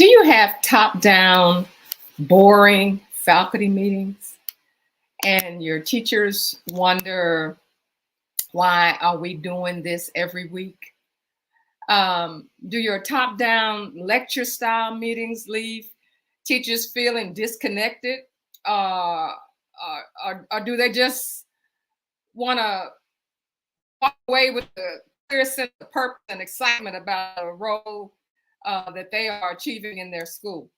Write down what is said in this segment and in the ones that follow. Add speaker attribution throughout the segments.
Speaker 1: Do you have top-down, boring faculty meetings and your teachers wonder, why are we doing this every week? Do your top-down lecture style meetings leave teachers feeling disconnected? Uh, or do they just want to walk away with a clear sense of purpose and excitement about the role that they are achieving in their school?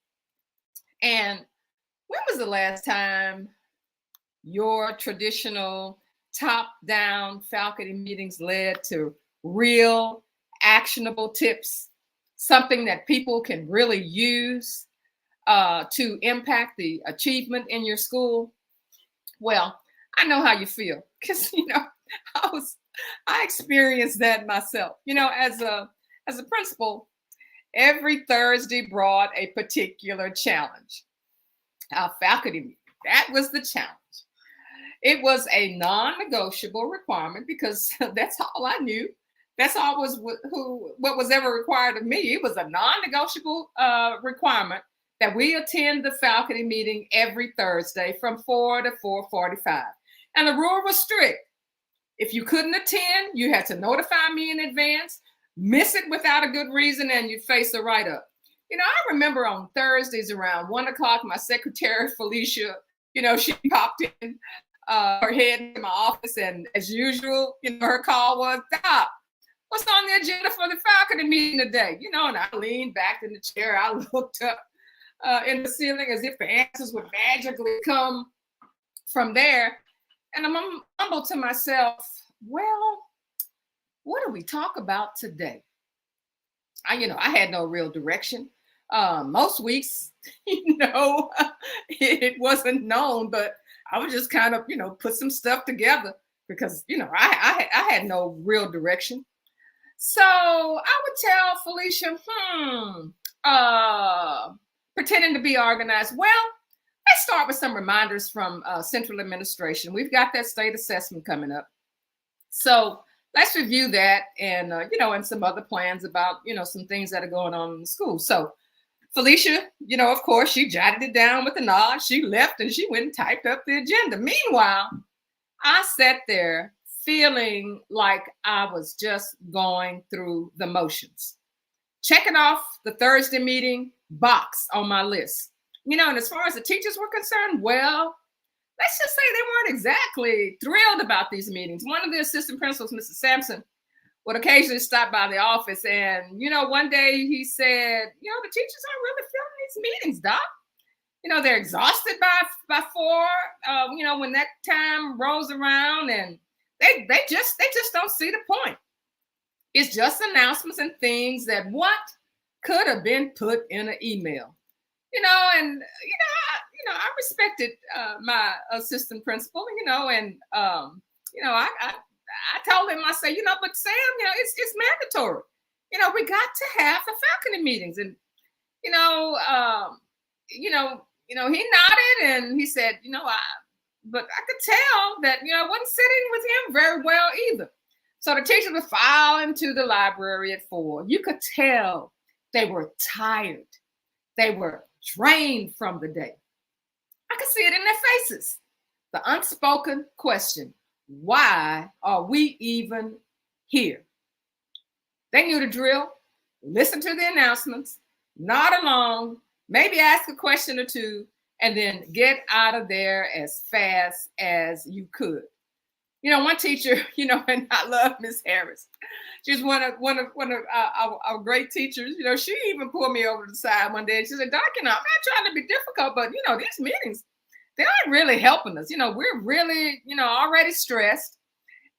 Speaker 1: And when was the last time your traditional top-down faculty meetings led to real actionable tips, something that people can really use to impact the achievement in your school? Well, I know how you feel because I was I experienced that myself. As a principal, every Thursday brought a particular challenge. Our faculty meeting, that was the challenge. It was a non-negotiable requirement because that's all I knew. That's all was what was ever required of me. It was a non-negotiable requirement that we attend the faculty meeting every Thursday from 4 to 4:45. And the rule was strict. If you couldn't attend, you had to notify me in advance, miss it without a good reason, and you'd face a write-up. I remember on Thursdays around 1 o'clock, my secretary, Felicia, she popped in her head in my office, and as usual, her call was, "Doc, what's on the agenda for the faculty meeting today?" And I leaned back in the chair. I looked up in the ceiling as if the answers would magically come from there. And I'm humble to myself, well, what do we talk about today? I had no real direction. Most weeks, it wasn't known, but I would just kind of, put some stuff together because, I had no real direction. So I would tell Felicia, pretending to be organized. Well, let's start with some reminders from central administration. We've got that state assessment coming up. So let's review that and, and some other plans about, some things that are going on in the school. So Felicia, of course, she jotted it down with a nod. She left and she went and typed up the agenda. Meanwhile, I sat there feeling like I was just going through the motions, checking off the Thursday meeting box on my list. And as far as the teachers were concerned, well, let's just say they weren't exactly thrilled about these meetings. One of the assistant principals, Mr. Sampson, would occasionally stop by the office. And, one day he said, the teachers aren't really feeling these meetings, Doc. They're exhausted by 4, when that time rolls around, and they just don't see the point. It's just announcements and things that what could have been put in an email. I respected my assistant principal, and I told him, I said, but Sam, it's mandatory. We got to have the faculty meetings, and he nodded and he said, but I could tell that I wasn't sitting with him very well either. So the teachers would file into the library at 4. You could tell they were tired. They were drained from the day. I could see it in their faces. The unspoken question, why are we even here? They knew the drill. Listen to the announcements, nod along, maybe ask a question or two, and then get out of there as fast as you could. One teacher, and I love Miss Harris. She's one of our great teachers. She even pulled me over to the side one day and she said, "Doc, I'm not trying to be difficult, but these meetings, they aren't really helping us. We're really, already stressed.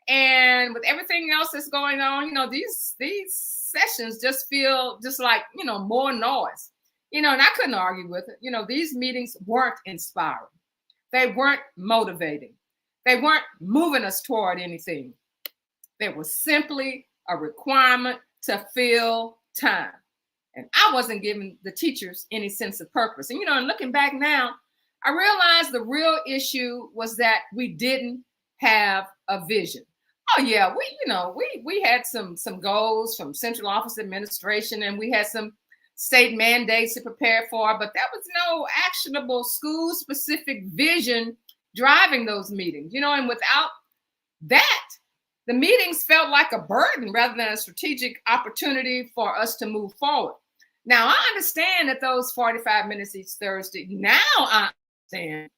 Speaker 1: And with everything else that's going on, these sessions just feel just like, more noise. And I couldn't argue with it. These meetings weren't inspiring. They weren't motivating. They weren't moving us toward anything. They were simply a requirement to fill time. And I wasn't giving the teachers any sense of purpose. And, and looking back now, I realized the real issue was that we didn't have a vision. Oh yeah, we had some goals from central office administration, and we had some state mandates to prepare for, but there was no actionable school specific vision driving those meetings, and without that, the meetings felt like a burden rather than a strategic opportunity for us to move forward. Now, I understand that those 45 minutes each Thursday, now I understand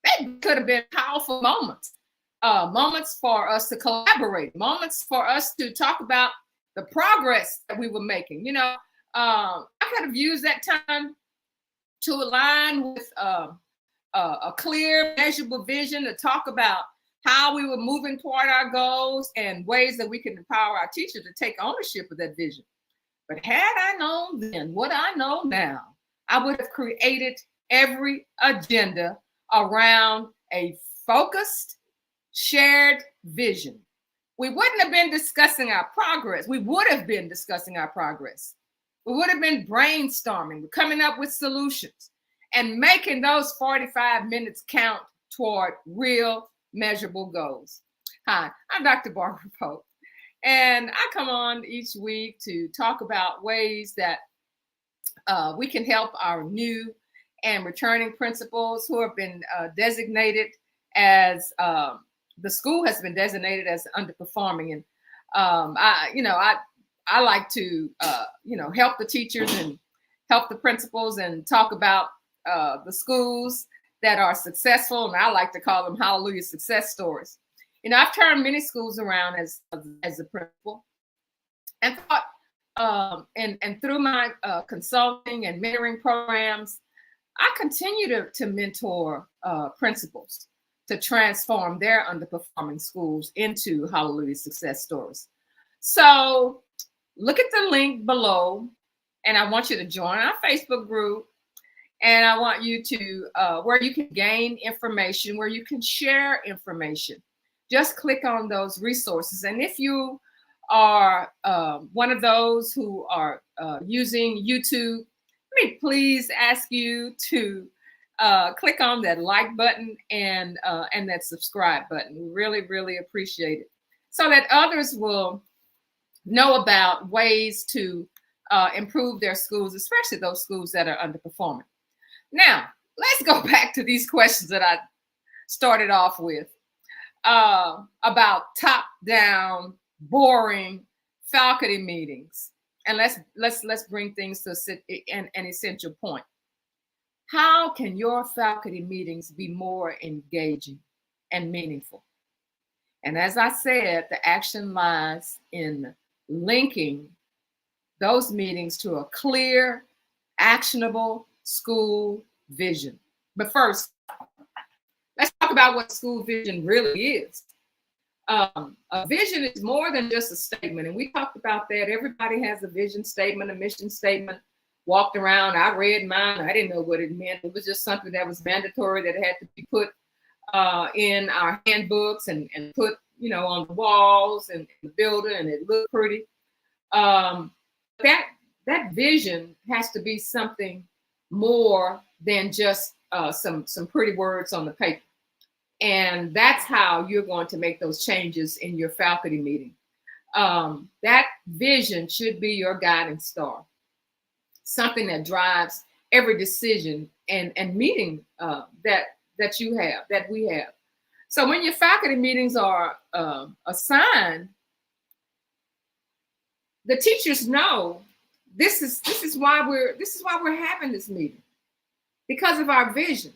Speaker 1: they could have been powerful moments, moments for us to collaborate, moments for us to talk about the progress that we were making. I could have used that time to align with a clear, measurable vision to talk about how we were moving toward our goals and ways that we can empower our teachers to take ownership of that vision. But had I known then what I know now, I would have created every agenda around a focused, shared vision. We wouldn't have been discussing our progress. We would have been discussing our progress. We would have been brainstorming, coming up with solutions, and making those 45 minutes count toward real measurable goals. Hi, I'm Dr. Barbara Pope, and I come on each week to talk about ways that we can help our new and returning principals who have been designated as the school has been designated as underperforming. And I like to help the teachers and help the principals and talk about the schools that are successful, and I like to call them hallelujah success stories. I've turned many schools around as a principal, and thought, and through my consulting and mentoring programs, I continue to mentor principals to transform their underperforming schools into hallelujah success stories. So look at the link below, and I want you to join our Facebook group. And I want you to, where you can gain information, where you can share information. Just click on those resources. And if you are one of those who are using YouTube, let me please ask you to click on that like button and that subscribe button. We really, really appreciate it, so that others will know about ways to improve their schools, especially those schools that are underperforming. Now, let's go back to these questions that I started off with about top-down, boring faculty meetings. And let's bring things to an essential point. How can your faculty meetings be more engaging and meaningful? And as I said, the action lies in linking those meetings to a clear, actionable school vision. But first, let's talk about what school vision really is. A vision is more than just a statement, and we talked about that. Everybody has a vision statement, a mission statement. Walked around, I read mine. I didn't know what it meant. It was just something that was mandatory that had to be put in our handbooks and put, on the walls and the building, and it looked pretty. That vision has to be something more than just some pretty words on the paper. And that's how you're going to make those changes in your faculty meeting. That vision should be your guiding star, something that drives every decision and meeting that we have. So when your faculty meetings are assigned, the teachers know this is why we're having this meeting, because of our vision.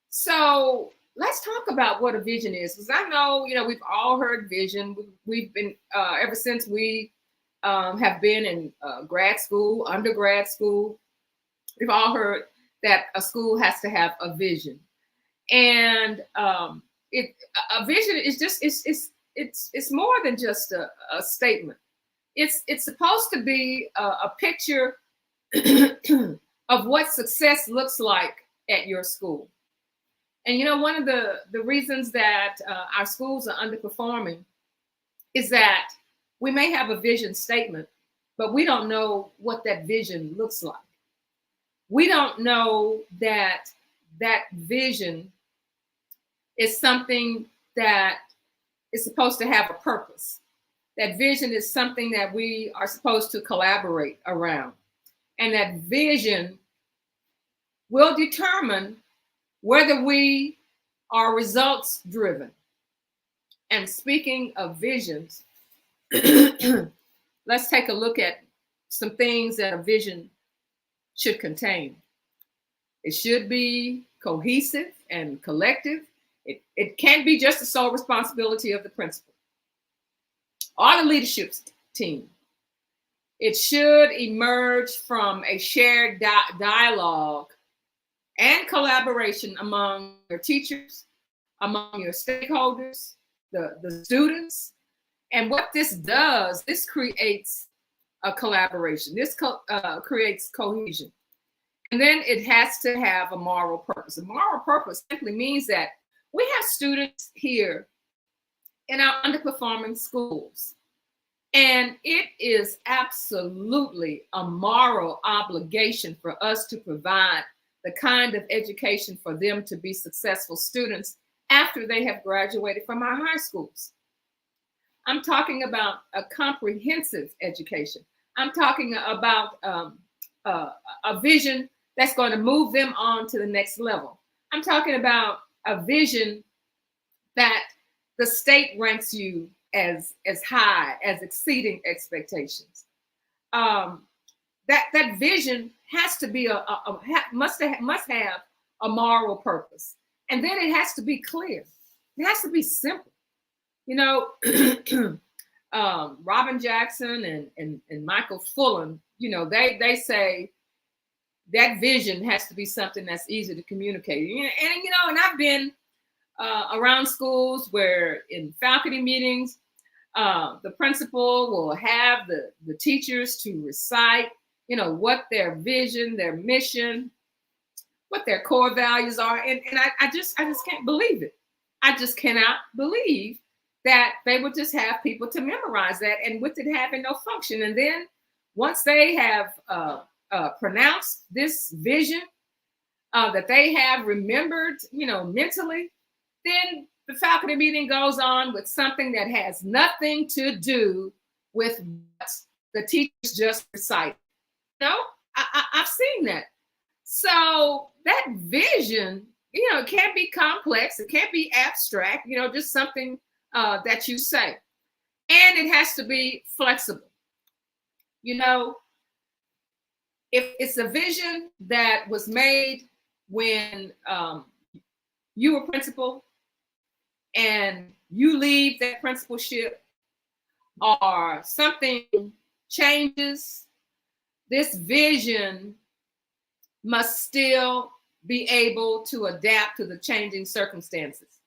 Speaker 1: So let's talk about what a vision is, because I know we've all heard vision. We've been ever since we have been in grad school, undergrad school. We've all heard that a school has to have a vision, and a vision is just it's more than just a statement. It's supposed to be a picture of what success looks like at your school. And one of the reasons that our schools are underperforming is that we may have a vision statement, but we don't know what that vision looks like. We don't know that vision is something that is supposed to have a purpose. That vision is something that we are supposed to collaborate around. And that vision will determine whether we are results driven. And speaking of visions, let's take a look at some things that a vision should contain. It should be cohesive and collective. It can't be just the sole responsibility of the principal or the leadership team. It should emerge from a shared dialogue and collaboration among your teachers, among your stakeholders, the students. And what this does, this creates a collaboration. This creates cohesion. And then it has to have a moral purpose. A moral purpose simply means that we have students here in our underperforming schools. And it is absolutely a moral obligation for us to provide the kind of education for them to be successful students after they have graduated from our high schools. I'm talking about a comprehensive education. I'm talking about a vision that's going to move them on to the next level. I'm talking about a vision that the state ranks you as high, as exceeding expectations. That vision has to be must have a moral purpose, and then it has to be clear. It has to be simple. You know, Robin Jackson and Michael Fullan, you know, they say that vision has to be something that's easy to communicate. And you know, and I've been around schools where in faculty meetings, the principal will have the teachers to recite, you know, what their vision, their mission, what their core values are. And I just can't believe it. I just cannot believe that they would just have people to memorize that, and with it having no function. And then once they have pronounced this vision that they have remembered, you know, mentally, then the faculty meeting goes on with something that has nothing to do with what the teachers just recited. You know, I've seen that. So that vision, you know, it can't be complex. It can't be abstract, you know, just something that you say. And it has to be flexible. You know, if it's a vision that was made when you were principal and you leave that principalship, or something changes, this vision must still be able to adapt to the changing circumstances.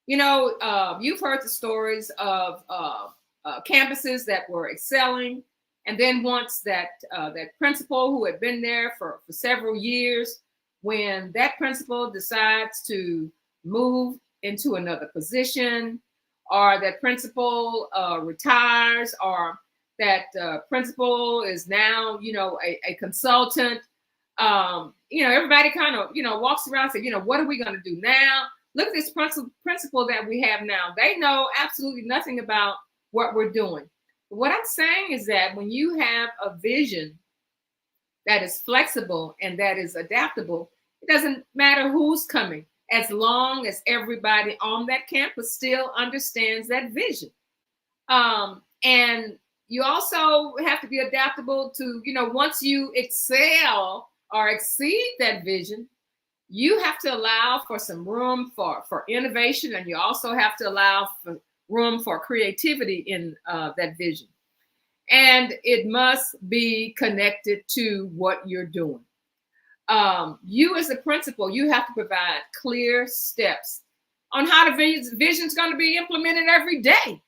Speaker 1: You know, you've heard the stories of campuses that were excelling, and then once that principal who had been there for several years, when that principal decides to move into another position, or that principal retires, or that principal is now, you know, a consultant, you know, everybody kind of, you know, walks around and says, you know, what are we going to do now? Look at this principal that we have now. They know absolutely nothing about what we're doing. But what I'm saying is that when you have a vision that is flexible and that is adaptable, it doesn't matter who's coming, as long as everybody on that campus still understands that vision. And you also have to be adaptable to, you know, once you excel or exceed that vision, you have to allow for some room for innovation, and you also have to allow for room for creativity in that vision. And it must be connected to what you're doing. You as a principal, you have to provide clear steps on how the vision is going to be implemented every day.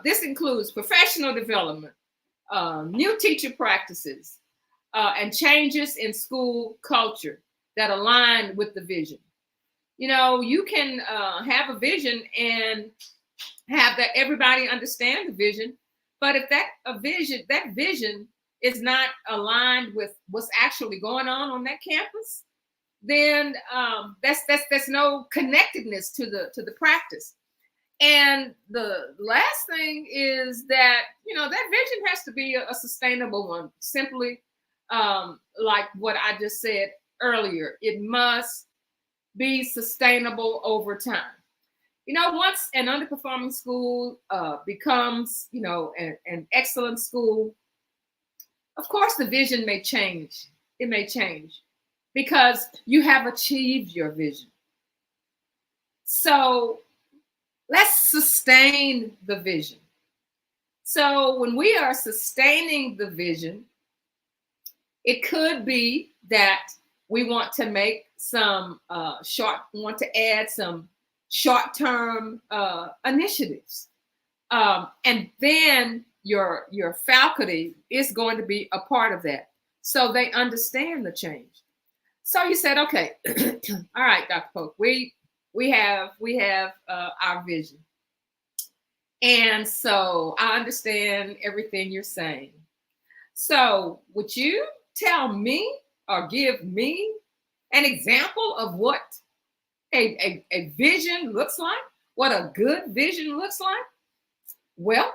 Speaker 1: This includes professional development, new teacher practices, and changes in school culture that align with the vision. You know, you can have a vision and have that everybody understand the vision, but if that vision is not aligned with what's actually going on that campus, then that's no connectedness to the practice. And the last thing is that, that vision has to be a sustainable one. Simply, like what I just said earlier, it must be sustainable over time. Once an underperforming school becomes, an excellent school, of course, the vision may change. It may change because you have achieved your vision. So let's sustain the vision. So when we are sustaining the vision, it could be that we want to make some want to add some short-term initiatives. And then your faculty is going to be a part of that. So they understand the change. So you said, okay, all right, Dr. Polk, we have our vision. And so I understand everything you're saying. So would you tell me or give me an example of what a vision looks like? What a good vision looks like? Well,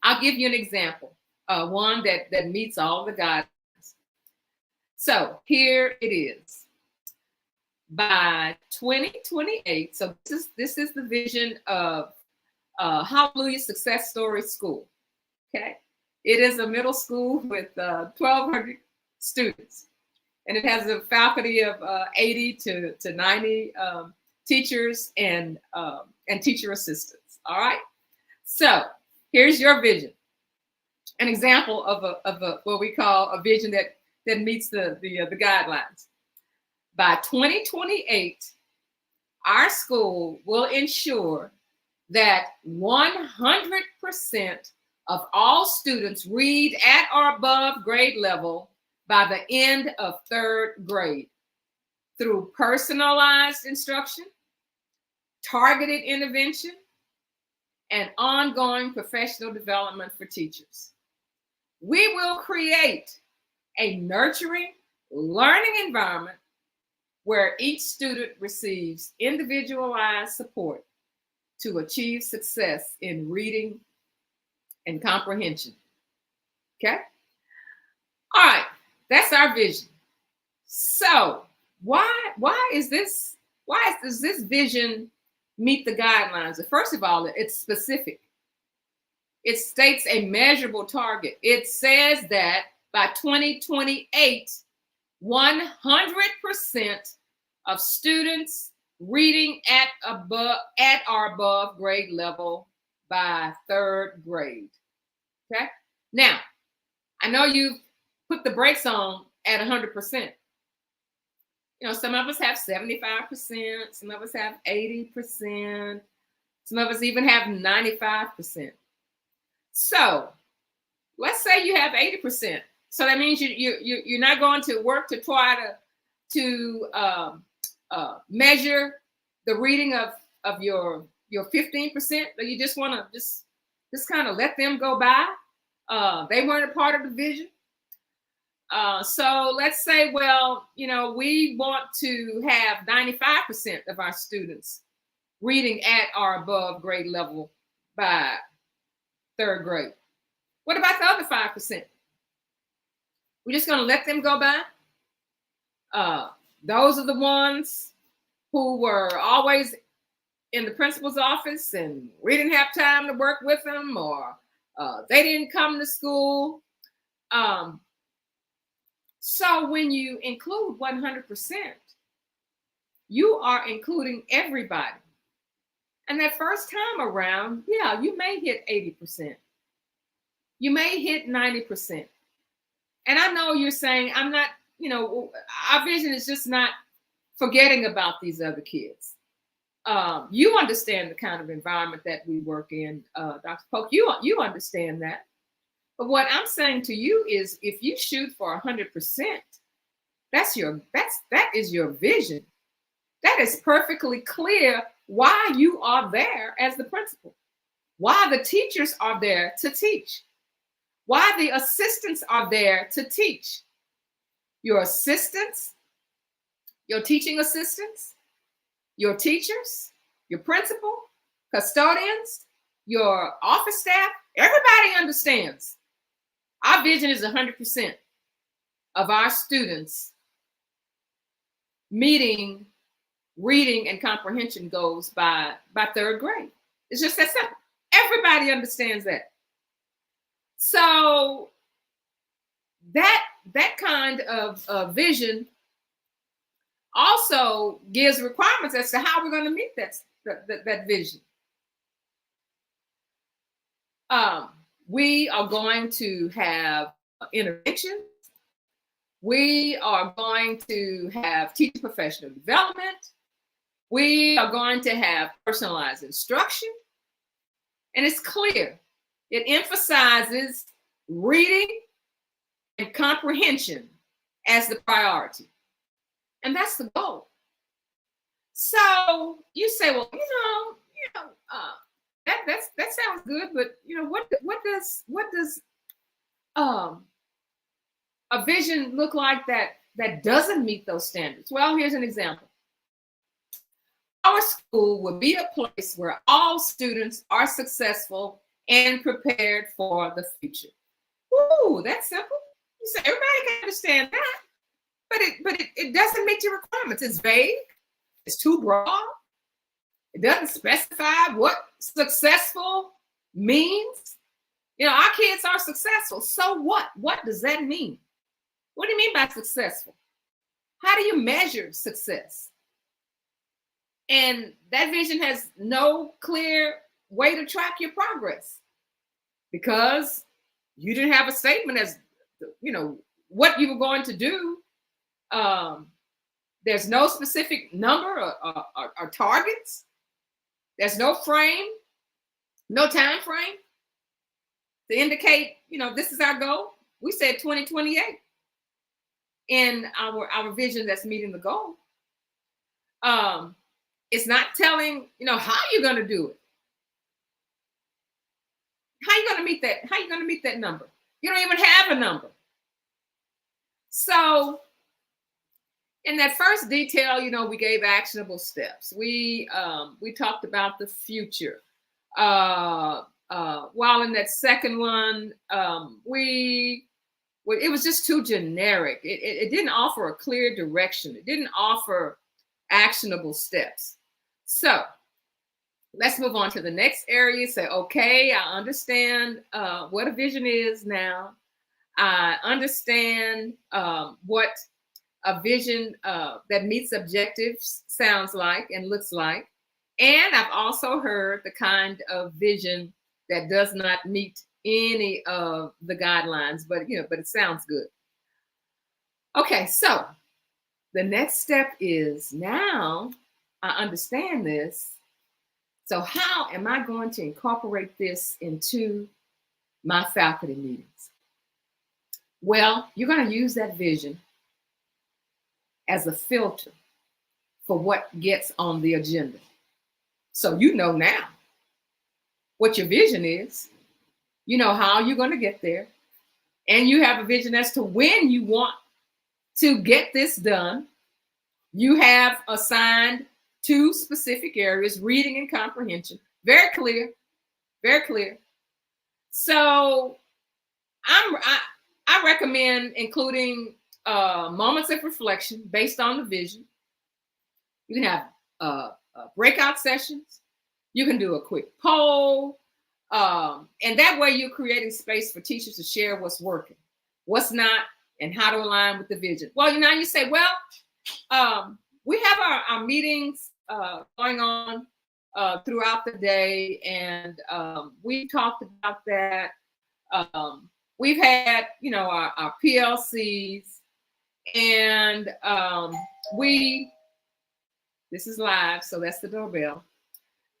Speaker 1: I'll give you an example, one that meets all the guidelines. So here it is. By 2028, so this is the vision of Hallelujah Success Story School. Okay, it is a middle school with 1,200 students, and it has a faculty of 80 to 90 teachers and teacher assistants. All right, so here's your vision. An example of a what we call a vision that meets the guidelines. By 2028, our school will ensure that 100% of all students read at or above grade level by the end of 3rd grade through personalized instruction, targeted intervention, and ongoing professional development for teachers. We will create a nurturing learning environment where each student receives individualized support to achieve success in reading and comprehension. Okay? All right, that's our vision. So why does this vision meet the guidelines? First of all, it's specific. It states a measurable target. It says that by 2028, 100% of students reading at or above grade level by 3rd grade. Okay. Now, I know you put the brakes on at 100%. Some of us have 75%, some of us have 80%, some of us even have 95%. So let's say you have 80%. So that means you're not going to work to try to measure the reading of your 15%, but you just want to just kind of let them go by. They weren't a part of the vision. So let's say, well, we want to have 95% of our students reading at or above grade level by 3rd grade. What about the other 5%? We're just going to let them go by? Those are the ones who were always in the principal's office and we didn't have time to work with them, or they didn't come to school. So when you include 100%, you are including everybody. And that first time around, yeah, you may hit 80%. You may hit 90%. And I know you're saying, I'm not, our vision is just not forgetting about these other kids. You understand the kind of environment that we work in, Dr. Polk. You understand that. But what I'm saying to you is, if you shoot for 100%, that is your vision. That is perfectly clear why you are there as the principal, why the teachers are there to teach, why the assistants are there to teach. Your assistants, your teaching assistants, your teachers, your principal, custodians, your office staff, everybody understands. Our vision is 100% of our students meeting reading and comprehension goals by third grade. It's just that simple. Everybody understands that. So that kind of vision also gives requirements as to how we're going to meet that vision. We are going to have interventions. We are going to have teacher professional development. We are going to have personalized instruction. And it's clear. It emphasizes reading and comprehension as the priority. And that's the goal. So you say, well, that sounds good, but what does a vision look like that doesn't meet those standards? Well, here's an example. Our school would be a place where all students are successful and prepared for the future. Ooh, that's simple. You say everybody can understand that, but it doesn't meet your requirements. It's vague. It's too broad. It doesn't specify what successful means. Our kids are successful. So what? What does that mean? What do you mean by successful? How do you measure success? And that vision has no clear way to track your progress because you didn't have a statement as what you were going to do. There's no specific number or targets. There's no frame, no time frame to indicate, this is our goal. We said 2028 in our vision that's meeting the goal. It's not telling, how you're going to do it. How you going to meet that? How you going to meet that number? You don't even have a number. So in that first detail, we gave actionable steps. We talked about the future. While in that second one, it was just too generic. It didn't offer a clear direction. It didn't offer actionable steps. So let's move on to the next area. Say, okay, I understand what a vision is now. I understand what a vision that meets objectives sounds like and looks like. And I've also heard the kind of vision that does not meet any of the guidelines, but it sounds good. Okay, so the next step is now I understand this. So how am I going to incorporate this into my faculty meetings? Well, you're going to use that vision as a filter for what gets on the agenda. So now what your vision is, how you're going to get there, and you have a vision as to when you want to get this done. You have assigned 2 specific areas, reading and comprehension. Very clear, very clear. So I recommend including moments of reflection based on the vision. You can have breakout sessions. You can do a quick poll. And that way you're creating space for teachers to share what's working, what's not, and how to align with the vision. Well, you say, we have our meetings going on throughout the day, and we talked about that. We've had, our PLCs, and this is live, so that's the doorbell.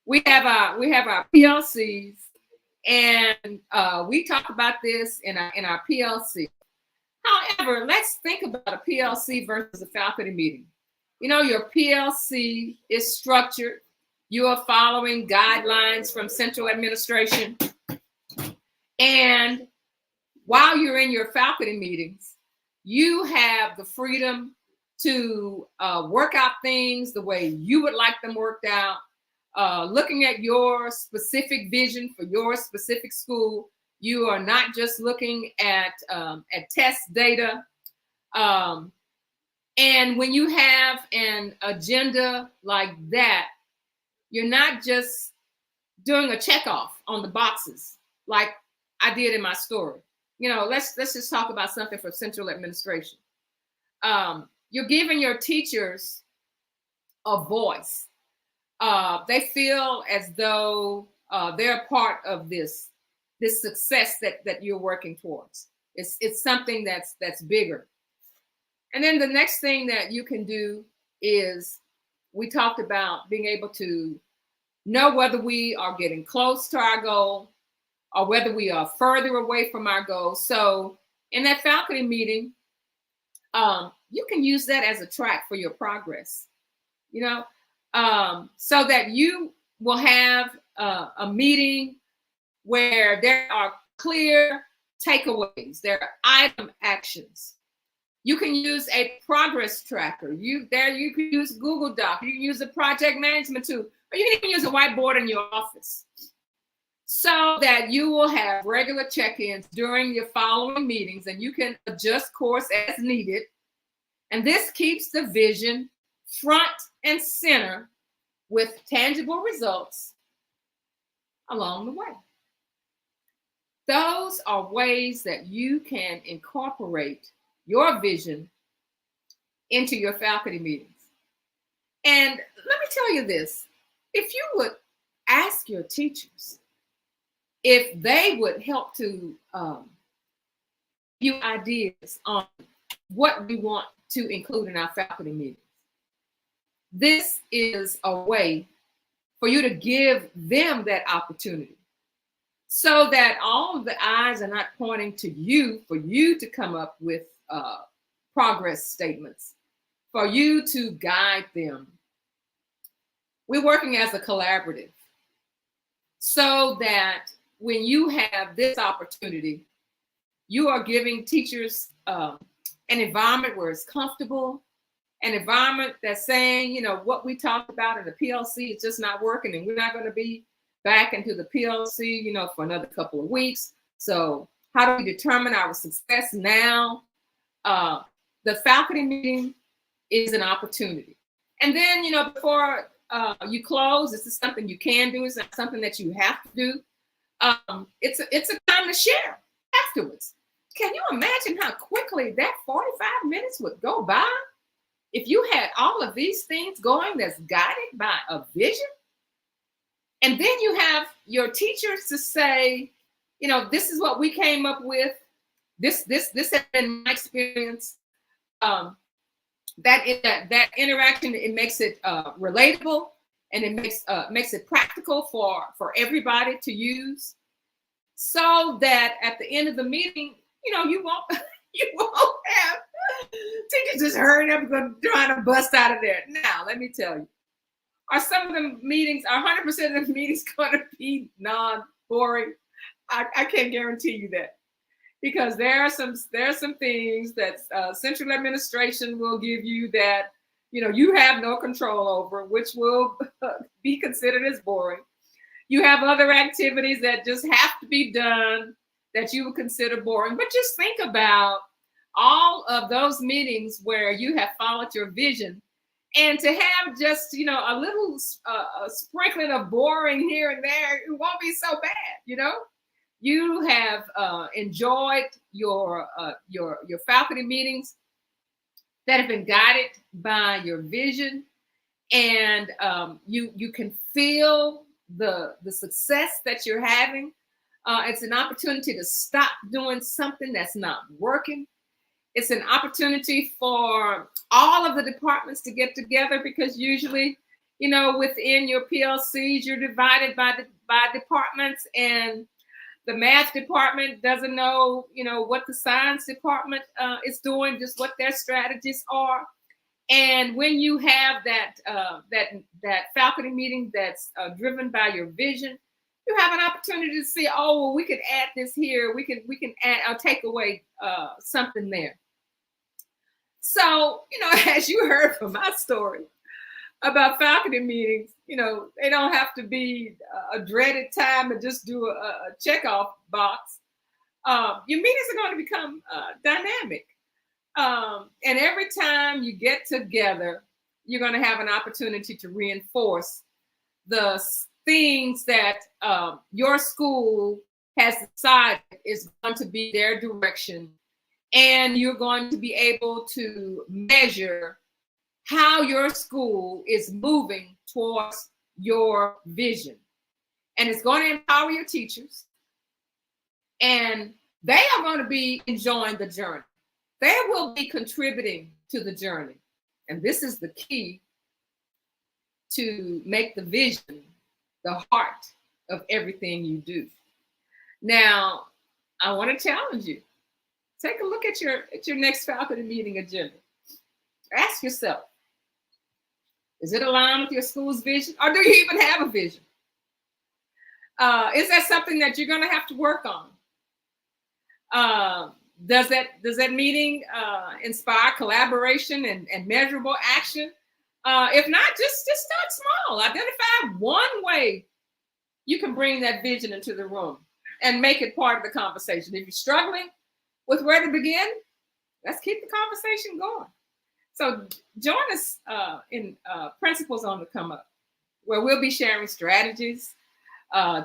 Speaker 1: We have our PLCs, and we talk about this in our PLC. However, let's think about a PLC versus a faculty meeting. Your PLC is structured. You are following guidelines from central administration. And while you're in your faculty meetings, you have the freedom to work out things the way you would like them worked out. looking at your specific vision for your specific school. You are not just looking at test data. And when you have an agenda like that, you're not just doing a check off on the boxes like I did in my story. Let's just talk about something for central administration. You're giving your teachers a voice. They feel as though they're a part of this success that you're working towards. It's something that's bigger. And then the next thing that you can do is, we talked about being able to know whether we are getting close to our goal or whether we are further away from our goal. So in that faculty meeting, you can use that as a track for your progress, so that you will have a meeting where there are clear takeaways, there are item actions. You can use a progress tracker. You can use Google Doc. You can use a project management tool, or you can even use a whiteboard in your office, so that you will have regular check-ins during your following meetings, and you can adjust course as needed. And this keeps the vision front and center with tangible results along the way. Those are ways that you can incorporate your vision into your faculty meetings. And let me tell you this, if you would ask your teachers if they would help to give you ideas on what we want to include in our faculty meetings, this is a way for you to give them that opportunity, so that all of the eyes are not pointing to you for you to come up with progress statements, for you to guide them. We're working as a collaborative, so that when you have this opportunity, you are giving teachers an environment where it's comfortable, an environment that's saying, what we talked about in the PLC is just not working, and we're not going to be back into the PLC, for another couple of weeks. So how do we determine our success now? The faculty meeting is an opportunity. And then, before you close, this is something you can do. It's not something that you have to do. It's a time to share afterwards. Can you imagine how quickly that 45 minutes would go by if you had all of these things going that's guided by a vision? And then you have your teachers to say, this is what we came up with. This has been my experience. That interaction, it makes it relatable, and it makes it practical for everybody to use, so that at the end of the meeting, you won't have teachers just hurrying up and trying to bust out of there. Now, let me tell you, are some of the meetings, are 100% of the meetings going to be non-boring? I can't guarantee you that, because there are some things that central administration will give you that you have no control over, which will be considered as boring. You have other activities that just have to be done that you would consider boring. But just think about all of those meetings where you have followed your vision, and to have just a little sprinkling of boring here and there, it won't be so bad. You have enjoyed your faculty meetings that have been guided by your vision, and you can feel the success that you're having. It's an opportunity to stop doing something that's not working. It's an opportunity for all of the departments to get together, because usually, within your PLCs, you're divided by departments, and the math department doesn't know, what the science department is doing, just what their strategies are. And when you have that faculty meeting that's driven by your vision, you have an opportunity to see, oh, well, we could add this here. We can add or take away something there. So, as you heard from my story, about faculty meetings. You know, they don't have to be a dreaded time and just do a check off box. Your meetings are going to become dynamic. And every time you get together, you're going to have an opportunity to reinforce the things that your school has decided is going to be their direction. And you're going to be able to measure how your school is moving towards your vision. And it's going to empower your teachers. And they are going to be enjoying the journey. They will be contributing to the journey. And this is the key to make the vision the heart of everything you do. Now, I want to challenge you. Take a look at your next faculty meeting agenda. Ask yourself, is it aligned with your school's vision? Or do you even have a vision? Is that something that you're going to have to work on? Does that meeting inspire collaboration and measurable action? If not, just start small. Identify one way you can bring that vision into the room and make it part of the conversation. If you're struggling with where to begin, let's keep the conversation going. So join us in Principles on the Come Up, where we'll be sharing strategies,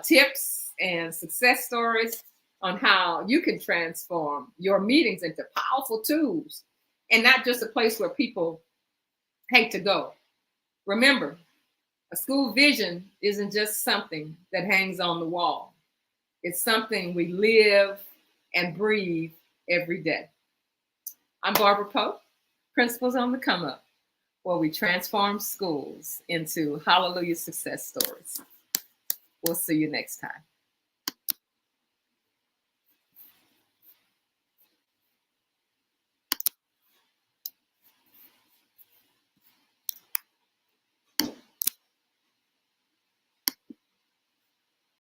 Speaker 1: tips, and success stories on how you can transform your meetings into powerful tools and not just a place where people hate to go. Remember, a school vision isn't just something that hangs on the wall. It's something we live and breathe every day. I'm Barbara Pope, Principles on the Come Up, where we transform schools into hallelujah success stories. We'll see you next time.